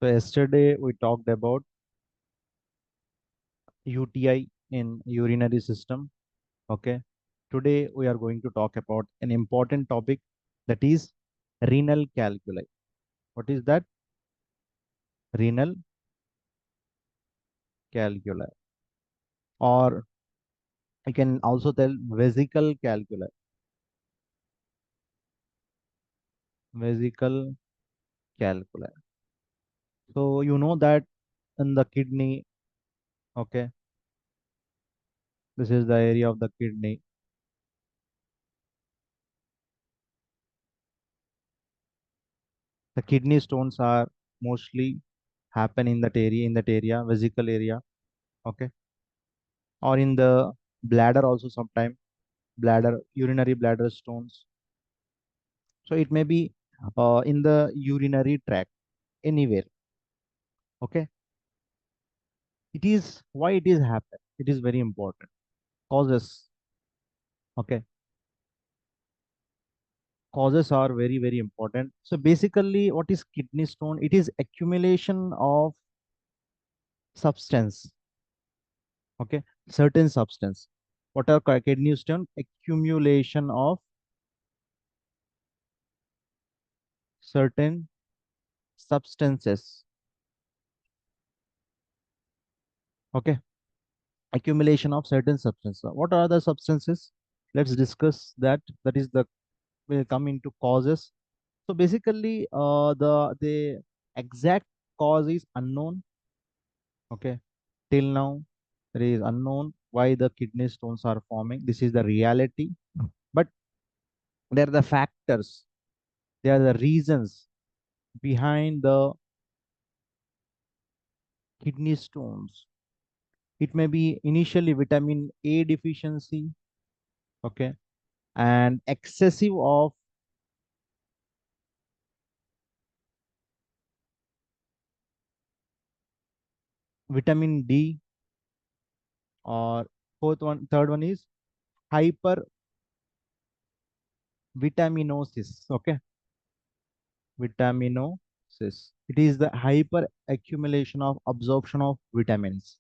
So yesterday we talked about UTI in urinary system. Okay. Today we are going to talk about an important topic, that is renal calculi. What is that? Renal calculi. Or I can also tell vesical calculi. Vesical calculi. So you know that in the kidney, okay, this is the area of the kidney. The kidney stones are mostly happen in that area, vesical area. Okay, or in the bladder also sometime, bladder, urinary bladder stones. So it may be in the urinary tract, anywhere. Okay, it is why it is happen. It is very important. Causes. Okay, causes are very important. So basically, what is kidney stone? It is accumulation of substance. Okay, certain substance. What are kidney stone? Accumulation of certain substances. Okay, accumulation of certain substances. What are the substances? Let's discuss that. That is the will come into causes. So basically, the exact cause is unknown. Okay, till now it is unknown why the kidney stones are forming. This is the reality, but there are the factors. There are the reasons behind the kidney stones. It may be initially vitamin A deficiency. Okay, and excessive of vitamin D, or third one is hypervitaminosis. Okay, vitaminosis. It is the hyper accumulation of absorption of vitamins,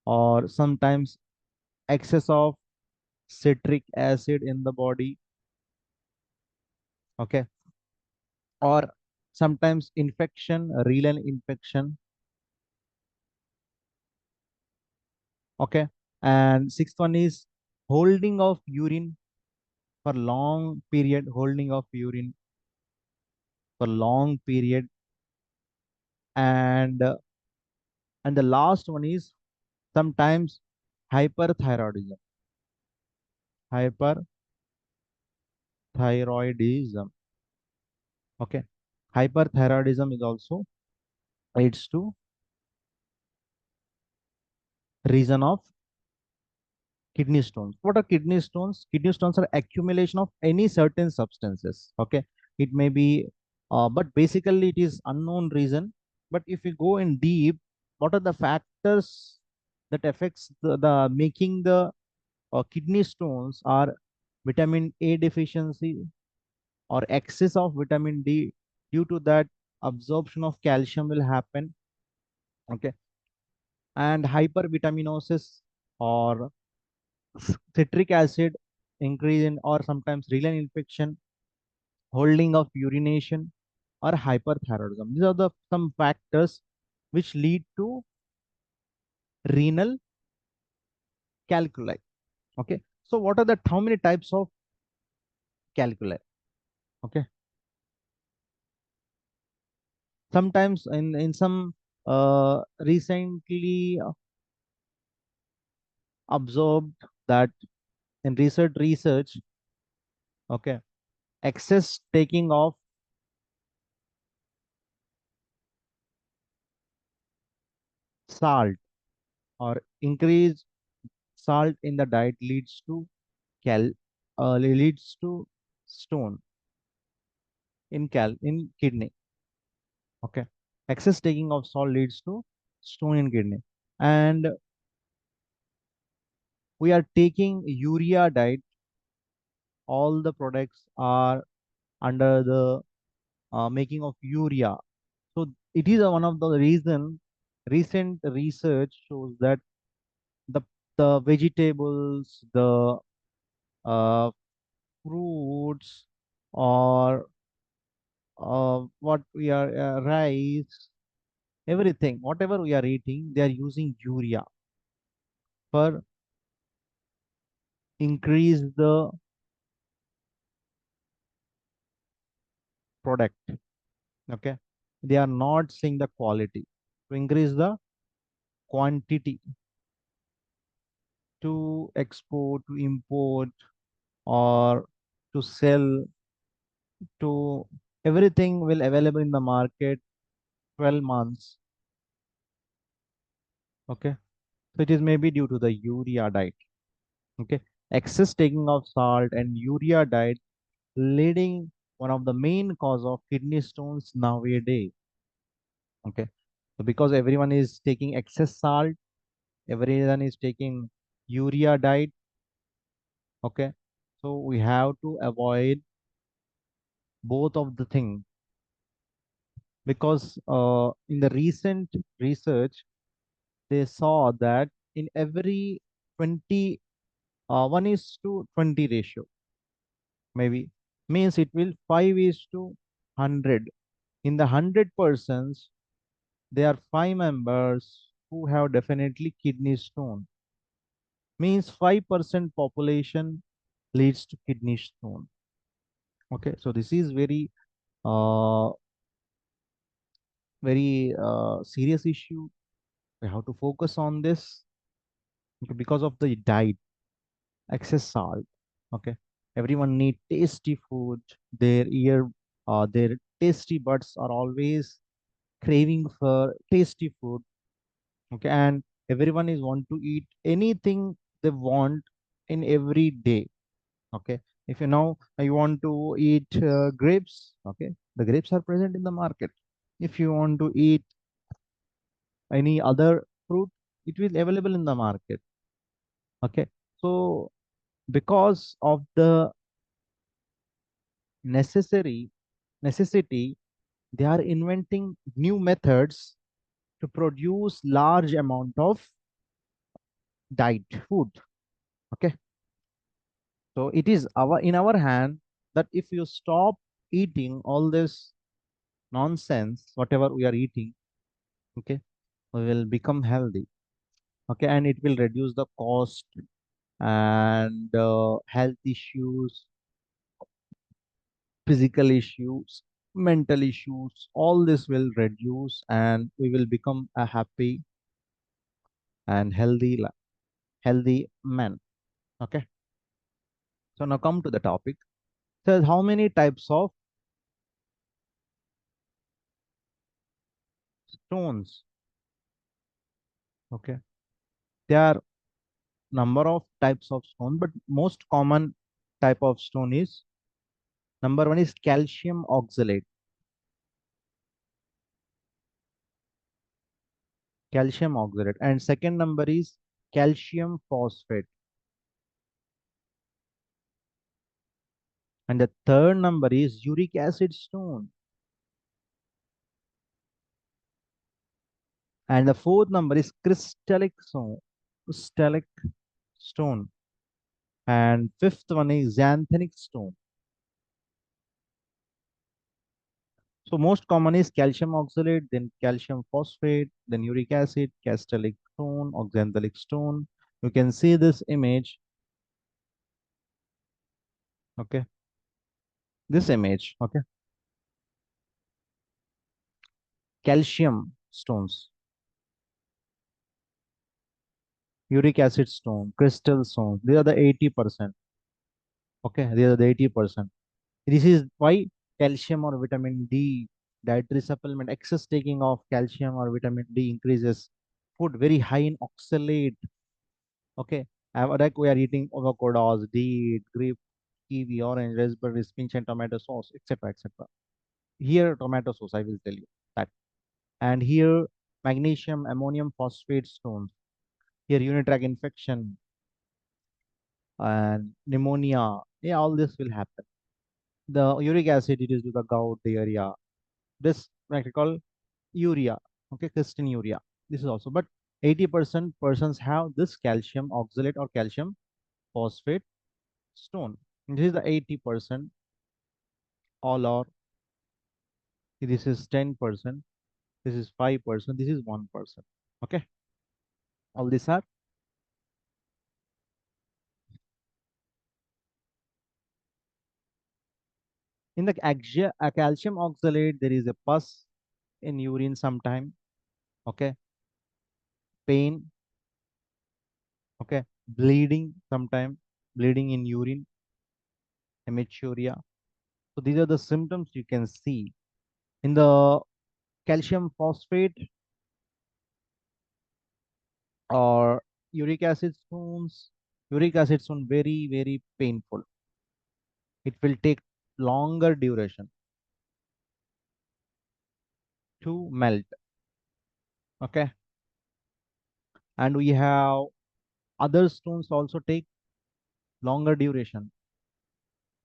or sometimes excess of citric acid in the body. Okay, or sometimes infection, renal infection. Okay, and sixth one is holding of urine for long period, holding of urine for long period, and the last one is sometimes hyperthyroidism. Hyperthyroidism. Okay, hyperthyroidism is also leads to reason of kidney stones. What are kidney stones? Kidney stones are accumulation of any certain substances. Okay, it may be, but basically it is unknown reason. But if we go in deep, what are the factors that affects the making the kidney stones? Are vitamin A deficiency or excess of vitamin D. Due to that, absorption of calcium will happen. Okay, and hypervitaminosis, or citric acid increase in, or sometimes renal infection, holding of urination, or hyperthyroidism. These are the some factors which lead to renal calculi. Okay, so what are the how many types of calculi? Okay, sometimes in some recently observed that in research, okay, excess taking of salt, or increased salt in the diet leads to cal leads to stone in kidney. Okay, excess taking of salt leads to stone in kidney. And we are taking urea diet. All the products are under the making of urea. So it is one of the reason. Recent research shows that the the vegetables, the uh, fruits, or what we are rice, everything, whatever we are eating, they are using urea for increase the product. Okay, they are not seeing the quality to increase the quantity, to export, to import, or to sell, to everything will available in the market 12 months. Okay, so it is maybe due to the urea diet. Okay, excess taking of salt and urea diet leading one of the main cause of kidney stones nowadays. Okay, so because everyone is taking excess salt, everyone is taking urea diet. Okay, so we have to avoid both of the things, because in the recent research they saw that in every 20 1 is to 20 ratio, maybe means it will 5 is to 100. In the 100 persons, there are 5 members who have definitely kidney stone. Means 5% population leads to kidney stone. Okay, so this is uh, very serious issue. We have to focus on this, okay, because of the diet, excess salt. Okay, everyone need tasty food. Their tasty buds are always craving for tasty food. Okay, and everyone is want to eat anything they want in every day. Okay, if you know you want to eat grapes, okay, the grapes are present in the market. If you want to eat any other fruit, it will available in the market. Okay, so because of the necessary necessity, they are inventing new methods to produce large amount of diet food. Okay, so it is our in our hand that if you stop eating all this nonsense, whatever we are eating, okay, we will become healthy. Okay, and it will reduce the cost and health issues, physical issues, mental issues. All this will reduce, and we will become a happy and healthy man. Okay, so now come to the topic. So how many types of stones? Okay, there are number of types of stone, but most common type of stone is number one is calcium oxalate. Calcium oxalate, and second number is calcium phosphate, and the third number is uric acid stone, and the fourth number is crystallic stone, and fifth one is xanthinic stone. So most common is calcium oxalate, then calcium phosphate, then uric acid, crystallic stone, oxanthalic stone. You can see this image. Okay, this image. Okay, calcium stones, uric acid stone, crystal stone. These are the 80%. Okay, these are the 80%. This is why calcium or vitamin D dietary supplement, excess taking of calcium or vitamin D increases. Food very high in oxalate. Okay, like we are eating avocados, date, grape, kiwi, orange, raspberry, spinach, and tomato sauce, etc., etc. Here, tomato sauce, I will tell you that. And here, magnesium, ammonium phosphate stones. Here, urinary tract infection and pneumonia. Yeah, all this will happen. The uric acid, it is to the gout, diarrhea. This practical. urea. Okay, cystinuria. This is also, but 80% persons have this calcium oxalate or calcium phosphate stone. This is the 80%. All are, this is 10%. This is 5%. This is 1%. Okay, all these are in the calcium oxalate. There is a pus in urine sometime. Okay, pain. Okay, bleeding sometime, bleeding in urine, hematuria. So these are the symptoms you can see in the calcium phosphate or uric acid stones. Uric acid stone very painful. It will take longer duration to melt. Okay, and we have other stones also take longer duration.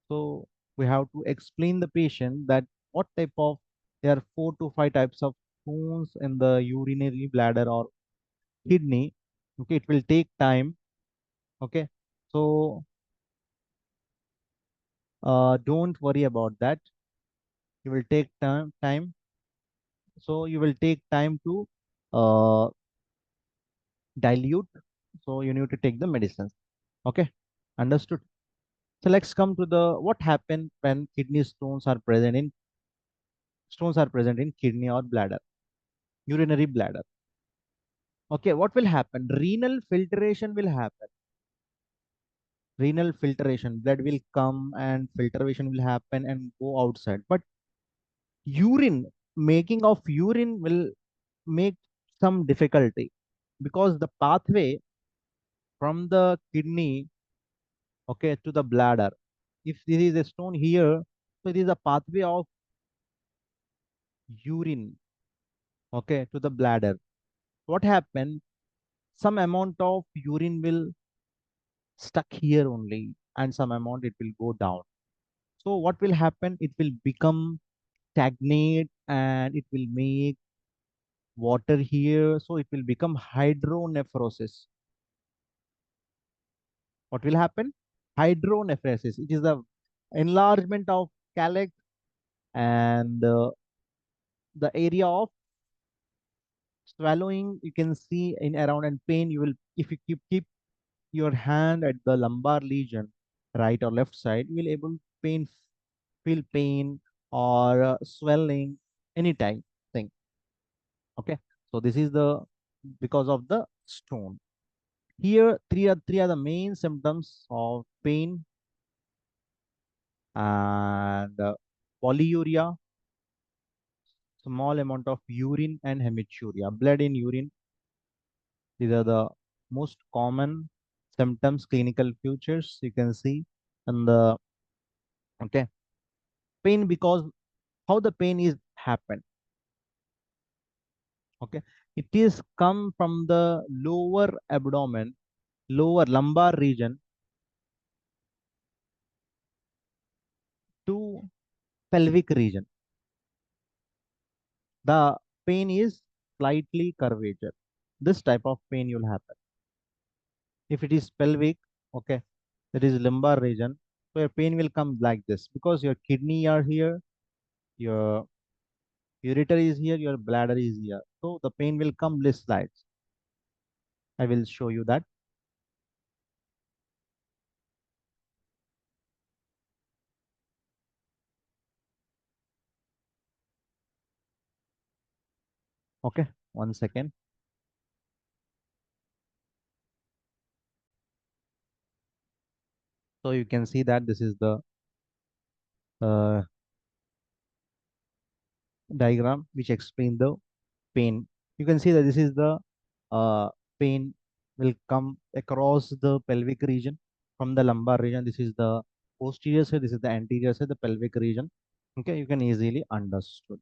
So we have to explain the patient that what type of, there are 4 to 5 types of stones in the urinary bladder or kidney. Okay, it will take time. Okay, so don't worry about that. You will take time. So you will take time to uh, dilute. So you need to take the medicines. Okay, understood. So let's come to the what happen when kidney stones are present in kidney or bladder, urinary bladder. Okay, what will happen? Renal filtration will happen. Renal filtration, blood will come and filtration will happen and go outside. But urine, making of urine will make some difficulty because the pathway from the kidney, okay, to the bladder. If there is a stone here, so it is a pathway of urine, okay, to the bladder. What happen? Some amount of urine will stuck here only, and some amount it will go down. So what will happen? It will become stagnate and it will make water here. So it will become hydronephrosis. What will happen? Hydronephrosis. It is the enlargement of calyx and the area of swallowing. You can see in around, and pain. You will, if you keep your hand at the lumbar region, right or left side, you will able pain, feel pain or swelling anytime thing. Okay, so this is the because of the stone. Here, three are the main symptoms of pain and polyuria, small amount of urine, and hematuria, blood in urine. These are the most common symptoms, clinical features you can see. And the okay, pain because how the pain is happened. Okay, it is come from the lower abdomen, lower lumbar region to pelvic region. The pain is slightly curvature. This type of pain will happen. If it is pelvic, okay, that is lumbar region, so your pain will come like this because your kidney are here, your ureter is here, your bladder is here. So the pain will come this slides. I will show you that. Okay, 1 second. So you can see that this is the uh, diagram which explain the pain. You can see that this is the pain will come across the pelvic region from the lumbar region. This is the posterior side, this is the anterior side, the pelvic region. Okay, you can easily understood.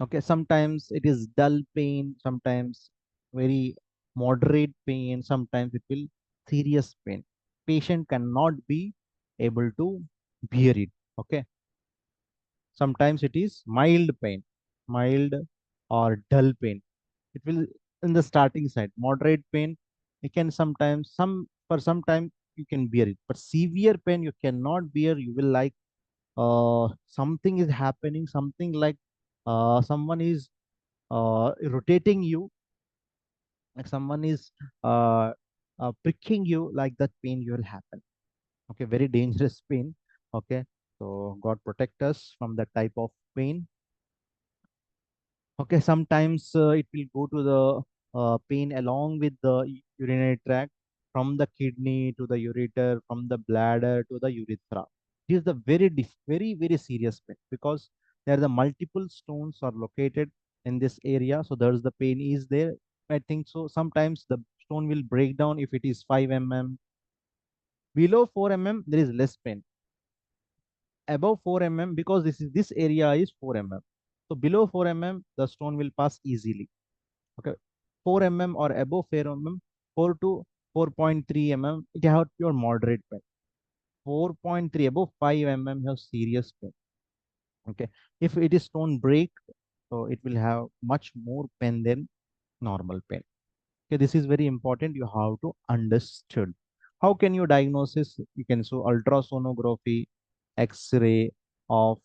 Okay, sometimes it is dull pain, sometimes very moderate pain, sometimes it will serious pain. Patient cannot be able to bear it. Okay, sometimes it is mild pain. mild or dull pain. It will in the starting side. Moderate pain, you can sometimes for some time you can bear it, but severe pain you cannot bear. You will like something is happening, something like someone is rotating you, like someone is uh, pricking you, like that pain you will happen. Okay, very dangerous pain. Okay, so God protect us from that type of pain. Okay, sometimes it will go to the pain along with the urinary tract, from the kidney to the ureter, from the bladder to the urethra. This is the very serious pain, because there are the multiple stones are located in this area. So there's the pain is there. I think so. Sometimes the stone will break down if it is 5 mm. Below 4 mm, there is less pain. Above 4 mm, because this area is 4 mm. So below 4 mm, the stone will pass easily. Okay, 4 mm or above 4 mm, 4 to 4.3 mm, it have your moderate pain. 4.3 above 5 mm, you have serious pain. Okay, if it is stone break, so it will have much more pain than normal pain. Okay, this is very important. You have to understood. How can you diagnosis? You can so ultrasonography, X-ray of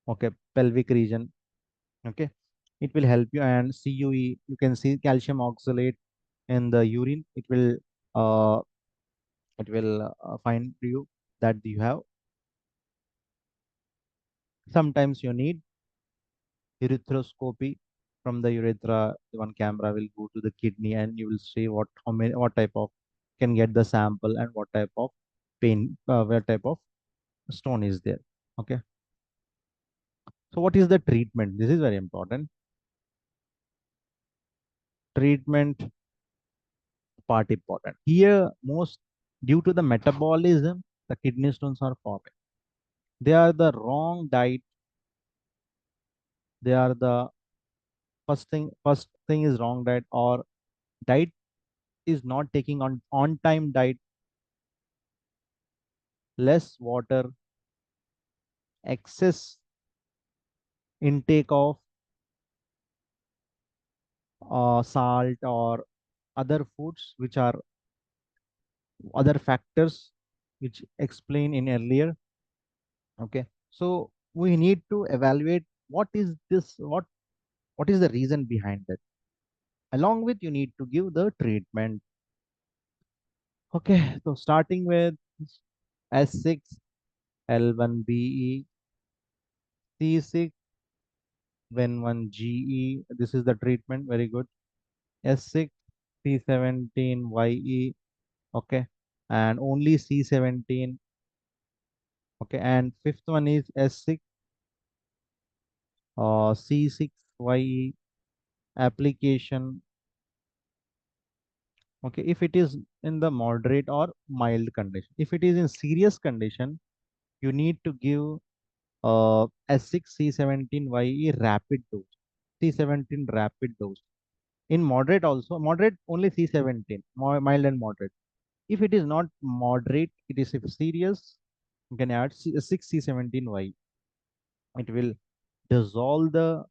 okay pelvic region. Okay, it will help you, and CUE, you can see calcium oxalate in the urine. Uh it will find you that you have. Sometimes you need urethroscopy. From the urethra, the one camera will go to the kidney, and you will see what type of can get the sample, and what type of pain, what type of stone is there. Okay, so what is the treatment? This is very important. Treatment part important here. Most due to the metabolism, the kidney stones are forming. They are the wrong diet. They are the first thing is wrong diet, or diet is not taking on time diet, less water, excess intake of salt or other foods, which are other factors which explain in earlier. Okay, so we need to evaluate what is this, what is the reason behind that. Along with, you need to give the treatment. Okay, so starting with S6 L1BE, C6 Ven1GE. This is the treatment. Very good. S6 C17YE. Okay, and only C17. Okay, and fifth one is S6 C6YE application. Okay, if it is in the moderate or mild condition. If it is in serious condition, you need to give S6 C17YE rapid dose. C17 rapid dose. In moderate also, moderate only C17, mild and moderate. If it is not moderate, it is if serious, you can add 6 C17Y. It will dissolve the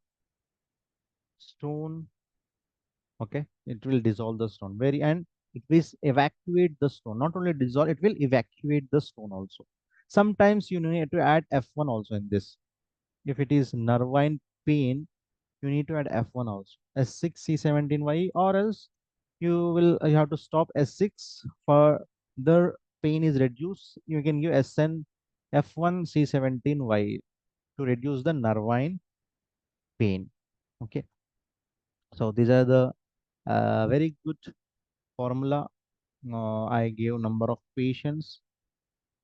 stone. Okay, it will dissolve the stone. Very, and it will evacuate the stone. Not only dissolve, it will evacuate the stone also. Sometimes you need to add F1 also in this. If it is nervine pain, you need to add F1 also. S6 C17Y, or else you have to stop S6 for the pain is reduced. You can give SN F1 C17Y to reduce the nervine pain. Okay, so these are the very good formula. I gave number of patients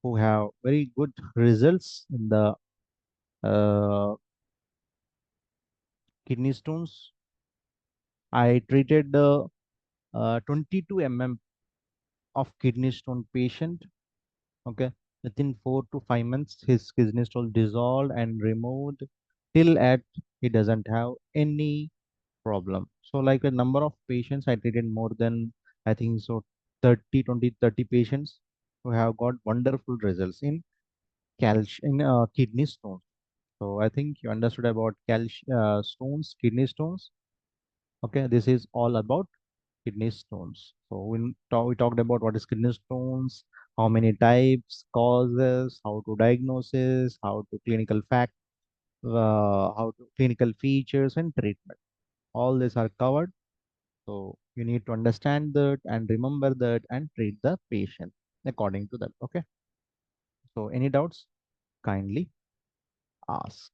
who have very good results in the uh, kidney stones. I treated the 22 mm of kidney stone patient. Okay, within 4 to 5 months, his kidney stone dissolved and removed. Till at he doesn't have any problem. So like a number of patients, I treated more than, I think so, 30 patients who have got wonderful results in calcium in kidney stones. So I think you understood about stones, kidney stones. Okay, this is all about kidney stones. So we talked about what is kidney stones, how many types, causes, how to diagnosis, how to clinical fact, how to clinical features and treatment. All these are covered. So you need to understand that and remember that and treat the patient according to that. Okay. So any doubts? Kindly ask.